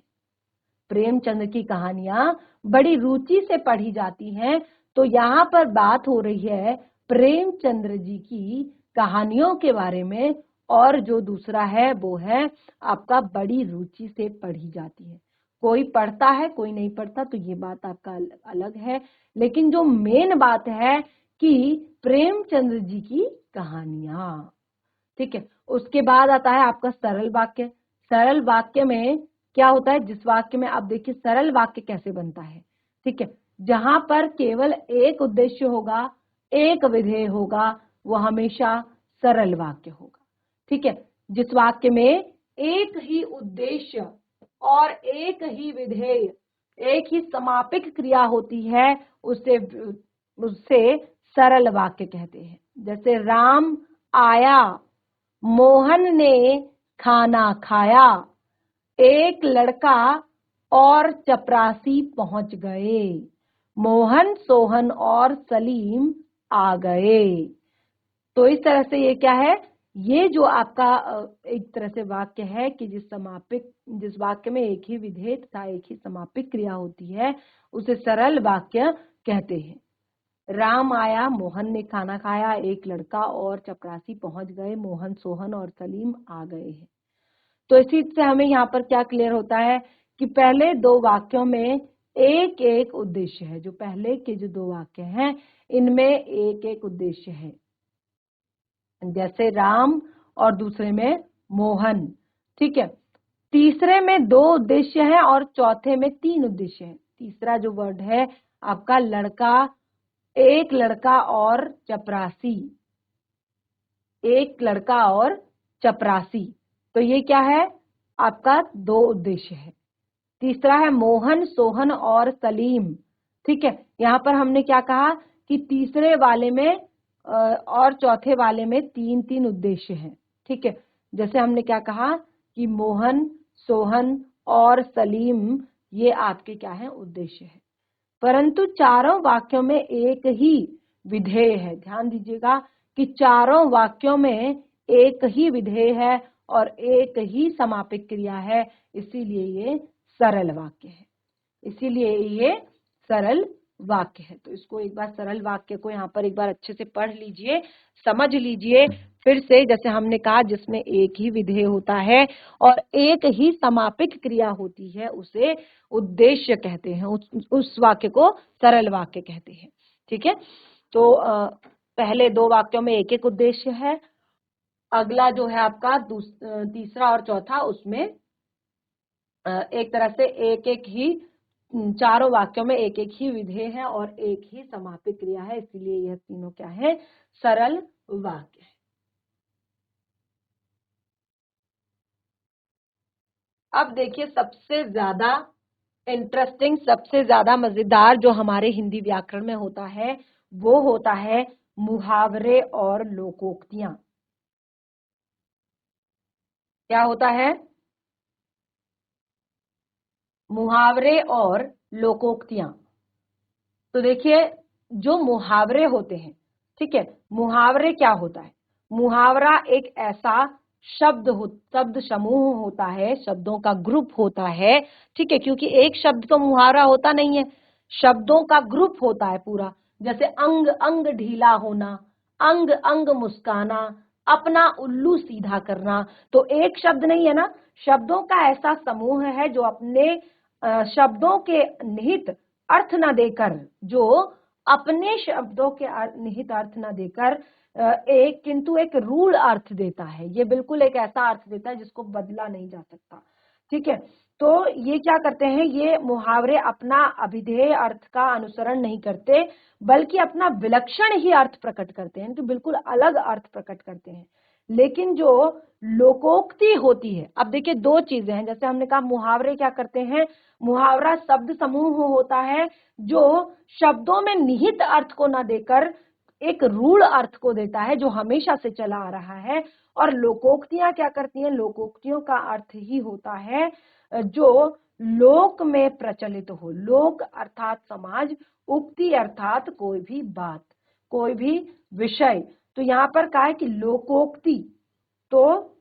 प्रेमचंद्र की कहानियां बड़ी रुचि से पढ़ी जाती हैं, तो यहाँ पर बात हो रही है प्रेमचंद्र जी की कहानियों के बारे में, और जो दूसरा है वो है आपका बड़ी रुचि से पढ़ी जाती है। कोई पढ़ता है कोई नहीं पढ़ता, तो ये बात आपका अलग है, लेकिन जो मेन बात है कि प्रेमचंद्र जी की कहानियां, ठीक है। उसके बाद आता है आपका सरल वाक्य। सरल वाक्य में क्या होता है, जिस वाक्य में आप देखिए सरल वाक्य कैसे बनता है, ठीक है, जहां पर केवल एक उद्देश्य होगा, एक विधेय होगा, वो हमेशा सरल वाक्य होगा, ठीक है। जिस वाक्य में एक ही उद्देश्य और एक ही विधेय, एक ही समापिक क्रिया होती है, उससे सरल वाक्य कहते हैं। जैसे राम आया, मोहन ने खाना खाया, एक लड़का और चपरासी पहुंच गए, मोहन सोहन और सलीम आ गए। तो इस तरह से ये क्या है, ये जो आपका एक तरह से वाक्य है कि जिस वाक्य में एक ही विधेय तथा एक ही समापिक क्रिया होती है, उसे सरल वाक्य कहते हैं। राम आया, मोहन ने खाना खाया, एक लड़का और चपरासी पहुंच गए, मोहन सोहन और सलीम आ गए हैं। तो इसी से हमें यहाँ पर क्या क्लियर होता है कि पहले दो वाक्यों में एक एक उद्देश्य है। जो पहले के जो दो वाक्य हैं इनमें एक एक उद्देश्य है, जैसे राम और दूसरे में मोहन, ठीक है। तीसरे में दो उद्देश्य हैं और चौथे में तीन उद्देश्य हैं। तीसरा जो वर्ड है आपका लड़का, एक लड़का और चपरासी, एक लड़का और चपरासी, तो ये क्या है आपका दो उद्देश्य है। तीसरा है मोहन सोहन और सलीम, ठीक है। यहाँ पर हमने क्या कहा कि तीसरे वाले में और चौथे वाले में तीन तीन उद्देश्य हैं, ठीक है। जैसे हमने क्या कहा कि मोहन सोहन और सलीम ये आपके क्या है उद्देश्य है, परंतु चारों वाक्यों में एक ही विधेय है। ध्यान दीजिएगा कि चारों वाक्यों में एक ही विधेय है और एक ही समापिक क्रिया है, इसीलिए ये सरल वाक्य है, इसीलिए ये सरल वाक्य है। तो इसको एक बार सरल वाक्य को यहाँ पर एक बार अच्छे से पढ़ लीजिए, समझ लीजिए फिर से। जैसे हमने कहा जिसमें एक ही विधेय होता है और एक ही समापिक क्रिया होती है उसे उद्देश्य कहते हैं, उस वाक्य को सरल वाक्य कहते हैं, ठीक है। तो पहले दो वाक्यों में एक एक उद्देश्य है, अगला जो है आपका तीसरा और चौथा उसमें एक तरह से एक एक ही, चारों वाक्यों में एक एक ही विधेय है और एक ही समापिक क्रिया है, इसीलिए यह तीनों क्या है सरल वाक्य है। अब देखिए सबसे ज्यादा इंटरेस्टिंग, सबसे ज्यादा मजेदार जो हमारे हिंदी व्याकरण में होता है वो होता है मुहावरे और लोकोक्तियां। क्या होता है, मुहावरे और लोकोक्तियां। तो देखिए जो मुहावरे होते हैं, ठीक है, मुहावरे क्या होता है, मुहावरा एक ऐसा शब्द समूह होता है, शब्दों का ग्रुप होता है, ठीक है, क्योंकि एक शब्द तो मुहावरा होता नहीं है, शब्दों का ग्रुप होता है पूरा। जैसे अंग अंग ढीला होना, अंग अंग मुस्काना, अपना उल्लू सीधा करना, तो एक शब्द नहीं है ना, शब्दों का ऐसा समूह है जो अपने शब्दों के निहित अर्थ न देकर, जो अपने शब्दों के निहित अर्थ न देकर एक किंतु एक रूढ़ अर्थ देता है, ये बिल्कुल एक ऐसा अर्थ देता है जिसको बदला नहीं जा सकता, ठीक है। तो ये क्या करते हैं, ये मुहावरे अपना अभिधेय अर्थ का अनुसरण नहीं करते बल्कि अपना विलक्षण ही अर्थ प्रकट करते हैं, तो बिल्कुल अलग अर्थ प्रकट करते हैं। लेकिन जो लोकोक्ति होती है, अब देखिए दो चीजें हैं, जैसे हमने कहा मुहावरे क्या करते हैं, मुहावरा शब्द समूह होता है जो शब्दों में निहित अर्थ को न देकर एक रूढ़ अर्थ को देता है जो हमेशा से चला आ रहा है। और लोकोक्तियां क्या करती हैं? लोकोक्तियों का अर्थ ही होता है जो लोक में प्रचलित हो। लोक अर्थात समाज, उक्ति अर्थात कोई भी बात, कोई भी विषय। तो यहाँ पर कहा है कि लोकोक्ति, तो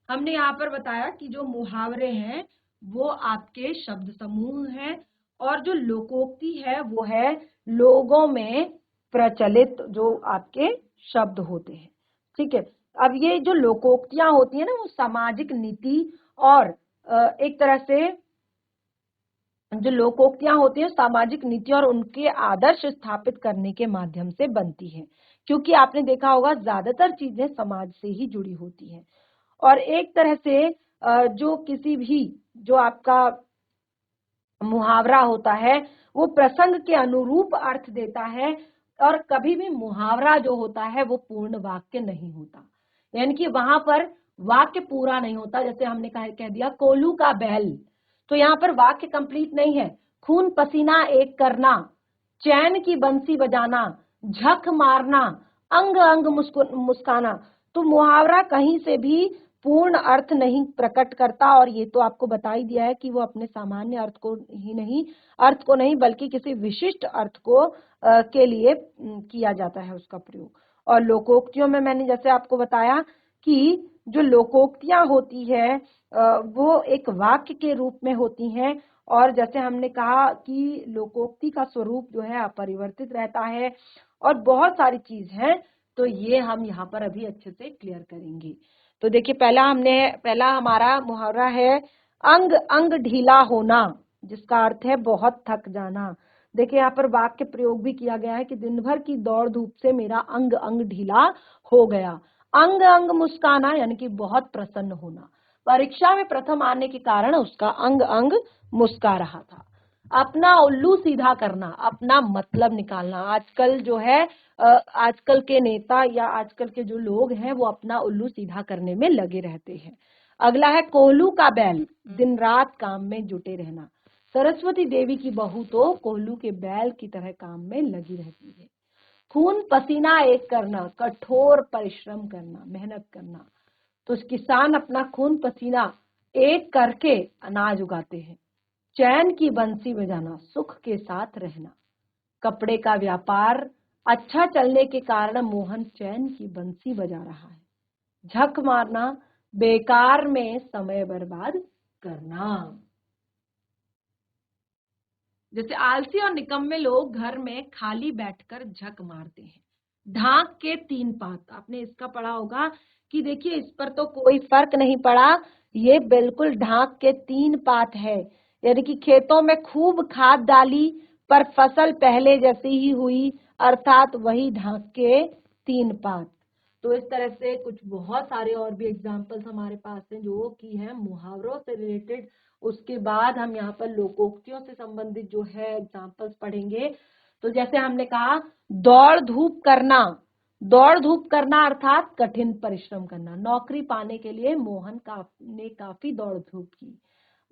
हमने यहाँ पर बताया कि जो मुहावरे हैं वो आपके शब्द समूह हैं, और जो लोकोक्ति है वो है लोगों में प्रचलित जो आपके शब्द होते हैं। ठीक है, अब ये जो लोकोक्तियां होती है ना, वो सामाजिक नीति और एक तरह से जो लोकोक्तियां होती हैं सामाजिक नीति और उनके आदर्श स्थापित करने के माध्यम से बनती हैं, क्योंकि आपने देखा होगा ज्यादातर चीजें समाज से ही जुड़ी होती हैं। और एक तरह से जो किसी भी जो आपका मुहावरा होता है वो प्रसंग के अनुरूप अर्थ देता है, और कभी भी मुहावरा जो होता है वो पूर्ण वाक्य नहीं होता, यानी कि वहां पर वाक्य पूरा नहीं होता। जैसे हमने कह दिया कोल्हू का बैल, तो यहाँ पर वाक्य कंप्लीट नहीं है। खून पसीना एक करना, चैन की बंसी बजाना, झक मारना, अंग अंग मुस्काना। तो मुहावरा कहीं से भी पूर्ण अर्थ नहीं प्रकट करता, और ये तो आपको बता ही दिया है कि वो अपने सामान्य अर्थ को नहीं बल्कि किसी विशिष्ट अर्थ को के लिए किया जाता है उसका प्रयोग। और लोकोक्तियों में मैंने जैसे आपको बताया कि जो लोकोक्तियां होती है वो एक वाक्य के रूप में होती हैं, और जैसे हमने कहा कि लोकोक्ति का स्वरूप जो है अपरिवर्तित रहता है, और बहुत सारी चीज है। तो ये हम यहाँ पर अभी अच्छे से क्लियर करेंगे। तो देखिए पहला हमारा मुहावरा है अंग अंग ढीला होना, जिसका अर्थ है बहुत थक जाना। देखिए यहाँ पर वाक्य प्रयोग भी किया गया है कि दिन भर की दौड़ धूप से मेरा अंग अंग ढीला हो गया। अंग अंग मुस्काना यानी कि बहुत प्रसन्न होना, परीक्षा में प्रथम आने के कारण उसका अंग अंग मुस्का रहा था। अपना उल्लू सीधा करना, अपना मतलब निकालना। आजकल जो है आजकल के नेता या आजकल के जो लोग हैं वो अपना उल्लू सीधा करने में लगे रहते हैं। अगला है कोल्हू का बैल, दिन रात काम में जुटे रहना। सरस्वती देवी की बहू तो कोल्हू के बैल की तरह काम में लगी रहती है। खून पसीना एक करना, कठोर परिश्रम करना, मेहनत करना। तो किसान अपना खून पसीना एक करके अनाज उगाते हैं। चैन की बंसी बजाना, सुख के साथ रहना। कपड़े का व्यापार अच्छा चलने के कारण मोहन चैन की बंसी बजा रहा है। झक मारना, बेकार में समय बर्बाद करना। जैसे आलसी और निकम्मे लोग घर में खाली बैठकर झक मारते हैं। ढाक के तीन पात, आपने इसका पढ़ा होगा कि देखिए इस पर तो कोई फर्क नहीं पड़ा, ये बिल्कुल ढाक के तीन पात है, यानी कि खेतों में खूब खाद डाली पर फसल पहले जैसी ही हुई, अर्थात वही ढाक के तीन पात। तो इस तरह से कुछ बहुत सारे और भी एग्जाम्पल्स हमारे पास हैं जो कि है मुहावरों से रिलेटेड। उसके बाद हम यहाँ पर लोकोक्तियों से संबंधित जो है एग्जाम्पल्स पढ़ेंगे। तो जैसे हमने कहा दौड़ धूप करना, दौड़ धूप करना अर्थात कठिन परिश्रम करना। नौकरी पाने के लिए मोहन ने काफी दौड़ धूप की।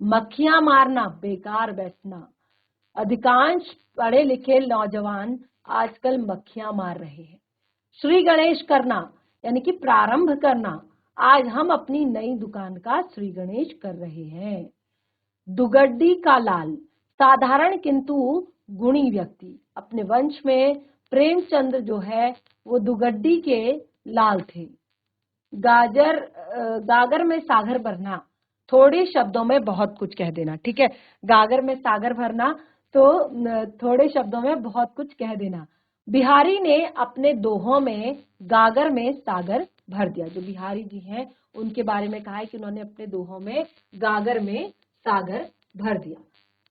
मक्खियां मारना, बेकार बैठना। अधिकांश पढ़े लिखे नौजवान आजकल मक्खियां मार रहे हैं। श्री गणेश करना यानी कि प्रारंभ करना, आज हम अपनी नई दुकान का श्री गणेश कर रहे हैं। दुगड्डी का लाल, साधारण किंतु गुणी व्यक्ति। अपने वंश में प्रेमचंद्र जो है वो दुगड्डी के लाल थे। गागर में सागर भरना, थोड़े शब्दों में बहुत कुछ कह देना। ठीक है, गागर में सागर भरना तो थोड़े शब्दों में बहुत कुछ कह देना। बिहारी ने अपने दोहों में गागर में सागर भर दिया। जो बिहारी जी हैं उनके बारे में कहा है कि उन्होंने अपने दोहों में गागर में सागर भर दिया।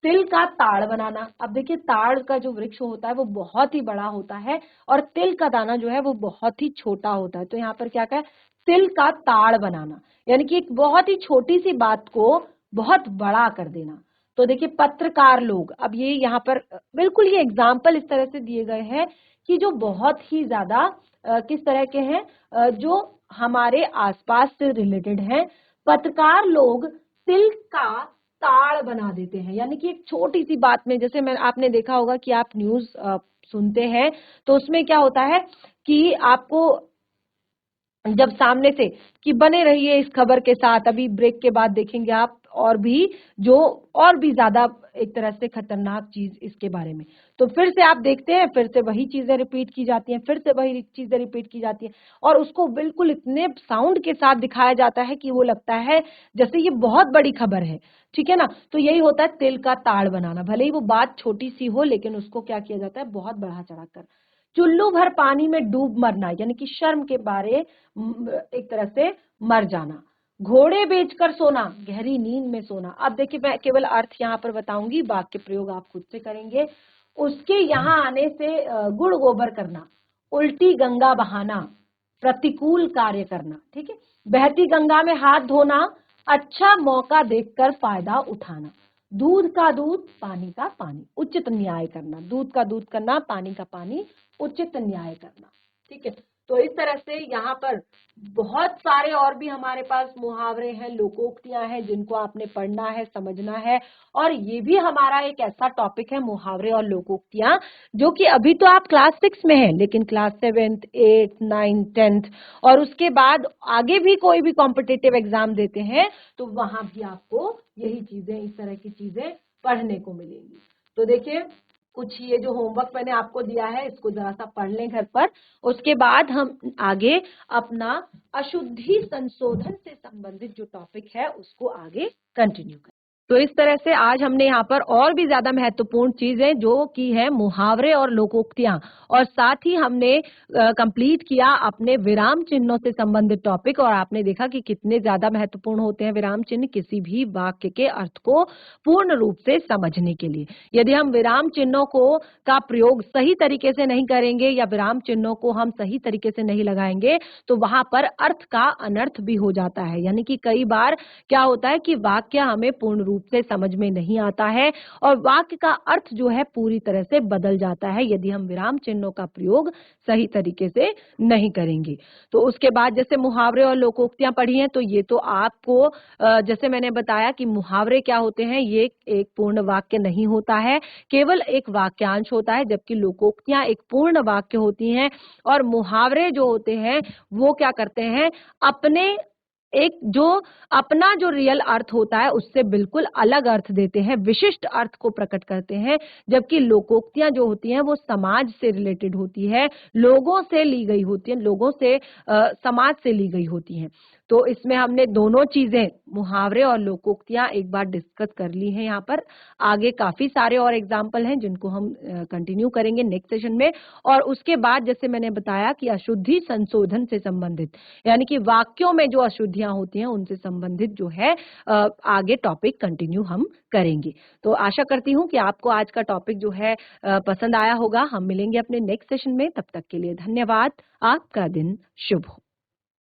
तिल का ताड़ बनाना, अब देखिए ताड़ का जो वृक्ष होता है वो बहुत ही बड़ा होता है और तिल का दाना जो है वो बहुत ही छोटा होता है। तो यहाँ पर क्या कहा, तिल का ताड़ बनाना, यानी कि एक बहुत ही छोटी सी बात को बहुत बड़ा कर देना। तो देखिए पत्रकार लोग, अब ये यहाँ पर बिल्कुल ये एग्जाम्पल इस तरह से दिए गए हैं कि जो बहुत ही ज्यादा किस तरह के हैं, जो हमारे आसपास से रिलेटेड हैं। पत्रकार लोग तिल का ताड़ बना देते हैं, यानी कि एक छोटी सी बात में, जैसे आपने देखा होगा कि आप न्यूज सुनते हैं तो उसमें क्या होता है कि आपको जब सामने से कि बने रहिए इस खबर के साथ, अभी ब्रेक के बाद देखेंगे आप और भी जो और भी ज्यादा एक तरह से खतरनाक चीज इसके बारे में। तो फिर से आप देखते हैं, फिर से वही चीजें रिपीट की जाती हैं, फिर से वही चीजें रिपीट की जाती हैं और उसको बिल्कुल इतने साउंड के साथ दिखाया जाता है कि वो लगता है जैसे ये बहुत बड़ी खबर है। ठीक है ना। तो यही होता है तिल का ताड़ बनाना, भले ही वो बात छोटी सी हो लेकिन उसको क्या किया जाता है, बहुत बढ़ा चढ़ाकर। चुल्लू भर पानी में डूब मरना, यानी कि शर्म के बारे एक तरह से मर जाना। घोड़े बेचकर सोना, गहरी नींद में सोना। अब देखिए मैं केवल अर्थ यहाँ पर बताऊंगी, वाक्य प्रयोग आप खुद से करेंगे। उसके यहाँ आने से गुड़ गोबर करना, उल्टी गंगा बहाना, प्रतिकूल कार्य करना। ठीक है। बहती गंगा में हाथ धोना, अच्छा मौका देखकर फायदा उठाना। दूध का दूध, पानी का पानी, उचित न्याय करना। दूध का दूध करना, पानी का पानी, उचित न्याय करना। ठीक है। तो इस तरह से यहाँ पर बहुत सारे और भी हमारे पास मुहावरे हैं, लोकोक्तियां हैं जिनको आपने पढ़ना है, समझना है। और ये भी हमारा एक ऐसा टॉपिक है मुहावरे और लोकोक्तियां, जो कि अभी तो आप क्लास 6 में हैं, लेकिन क्लास 7, 8, 9, 10 और उसके बाद आगे भी कोई भी कॉम्पिटिटिव एग्जाम देते हैं तो वहां भी आपको यही चीजें, इस तरह की चीजें पढ़ने को मिलेंगी। तो देखिए कुछ ये जो होमवर्क मैंने आपको दिया है इसको जरा सा पढ़ लें घर पर। उसके बाद हम आगे अपना अशुद्धि संशोधन से संबंधित जो टॉपिक है उसको आगे कंटिन्यू करें। तो इस तरह से आज हमने यहाँ पर और भी ज्यादा महत्वपूर्ण चीजें जो की है मुहावरे और लोकोक्तियां, और साथ ही हमने कंप्लीट किया अपने विराम चिन्हों से संबंधित टॉपिक। और आपने देखा कि कितने ज्यादा महत्वपूर्ण होते हैं विराम चिन्ह किसी भी वाक्य के अर्थ को पूर्ण रूप से समझने के लिए। यदि हम विराम चिन्हों को का प्रयोग सही तरीके से नहीं करेंगे या विराम चिन्हों को हम सही तरीके से नहीं लगाएंगे तो वहां पर अर्थ का अनर्थ भी हो जाता है। यानी कि कई बार क्या होता है कि वाक्य हमें पूर्ण रूप से समझ में नहीं आता है और वाक्य का अर्थ जो है पूरी तरह से बदल जाता है यदि हम विराम चिन्हों का प्रयोग सही तरीके से नहीं करेंगे। तो उसके बाद जैसे मुहावरे और लोकोक्तियां पढ़ी हैं तो ये तो आपको जैसे मैंने बताया कि मुहावरे क्या होते हैं, ये एक पूर्ण वाक्य नहीं होता है, केवल एक वाक्यांश होता है, जबकि लोकोक्तियां एक पूर्ण वाक्य होती हैं। और मुहावरे जो होते हैं वो क्या करते हैं, अपने एक जो अपना जो रियल अर्थ होता है उससे बिल्कुल अलग अर्थ देते हैं, विशिष्ट अर्थ को प्रकट करते हैं। जबकि लोकोक्तियां जो होती हैं वो समाज से रिलेटेड होती है, लोगों से ली गई होती है, लोगों से समाज से ली गई होती हैं। तो इसमें हमने दोनों चीजें मुहावरे और लोकोक्तियां एक बार डिस्कस कर ली हैं। यहाँ पर आगे काफी सारे और एग्जाम्पल हैं जिनको हम कंटिन्यू करेंगे नेक्स्ट सेशन में। और उसके बाद जैसे मैंने बताया कि अशुद्धि संशोधन से संबंधित, यानी कि वाक्यों में जो अशुद्धियां होती हैं उनसे संबंधित जो है आगे टॉपिक कंटिन्यू हम करेंगे। तो आशा करती हूँ कि आपको आज का टॉपिक जो है पसंद आया होगा। हम मिलेंगे अपने नेक्स्ट सेशन में, तब तक के लिए धन्यवाद। आपका दिन शुभ हो।